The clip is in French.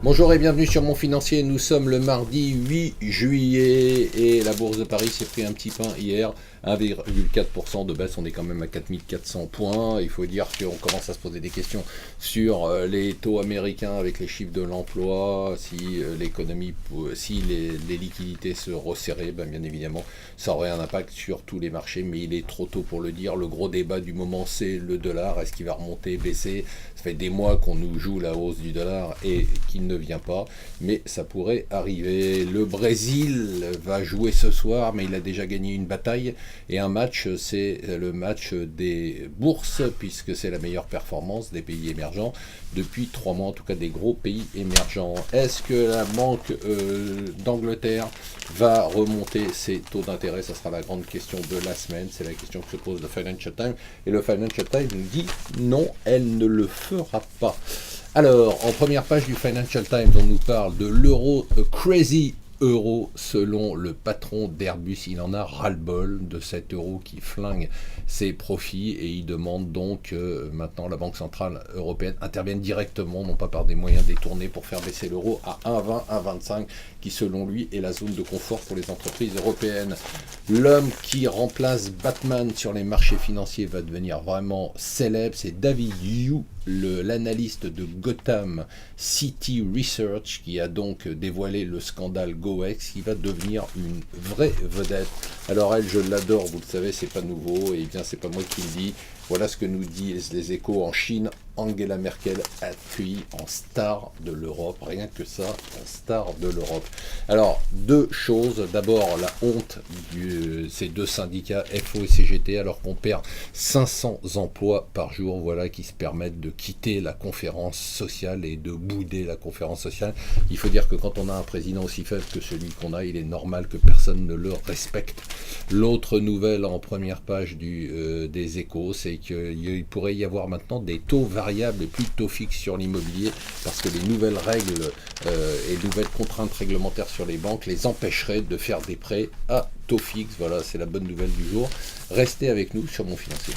Bonjour et bienvenue sur Mon Financier, nous sommes le mardi 8 juillet et la bourse de Paris s'est pris un petit pain hier, 1,4% de baisse, on est quand même à 4400 points. Il faut dire qu'on commence à se poser des questions sur les taux américains avec les chiffres de l'emploi, si l'économie, si les liquidités se resserraient, bien évidemment ça aurait un impact sur tous les marchés, mais il est trop tôt pour le dire. Le gros débat du moment c'est le dollar, est-ce qu'il va remonter, baisser? Ça fait des mois qu'on nous joue la hausse du dollar et qu'il ne vient pas, mais ça pourrait arriver. Le Brésil va jouer ce soir, mais il a déjà gagné une bataille et un match, c'est le match des bourses, puisque c'est la meilleure performance des pays émergents depuis 3 mois, en tout cas des gros pays émergents. Est-ce que la Banque d'Angleterre va remonter ses taux d'intérêt? Ça sera la grande question de la semaine, c'est la question que se pose le Financial Times, et le Financial Times nous dit non, elle ne le fera pas. Alors, en première page du Financial Times, on nous parle de l'euro crazy euro selon le patron d'Airbus. Il en a ras-le-bol de cet euro qui flingue ses profits et il demande donc que maintenant la Banque Centrale Européenne intervienne directement, non pas par des moyens détournés, pour faire baisser l'euro à 1,20, 1,25, qui selon lui est la zone de confort pour les entreprises européennes. L'homme qui remplace Batman sur les marchés financiers va devenir vraiment célèbre, c'est David Yu, l'analyste de Gotham City Research, qui a donc dévoilé le scandale GoEx, qui va devenir une vraie vedette. Alors elle, je l'adore, vous le savez, c'est pas nouveau, et bien c'est pas moi qui le dis. Voilà ce que nous disent les Échos. En Chine, Angela Merkel accueillie en star de l'Europe, rien que ça, en star de l'Europe. Alors, deux choses. D'abord, la honte de ces deux syndicats, FO et CGT, alors qu'on perd 500 emplois par jour, voilà, qui se permettent de quitter la conférence sociale et de bouder la conférence sociale. Il faut dire que quand on a un président aussi faible que celui qu'on a, il est normal que personne ne le respecte. L'autre nouvelle en première page des Échos, c'est qu'il pourrait y avoir maintenant des taux variables et plus de taux fixes sur l'immobilier, parce que les nouvelles règles et nouvelles contraintes réglementaires sur les banques les empêcheraient de faire des prêts à taux fixe. Voilà, c'est la bonne nouvelle du jour. Restez avec nous sur Mon Financier.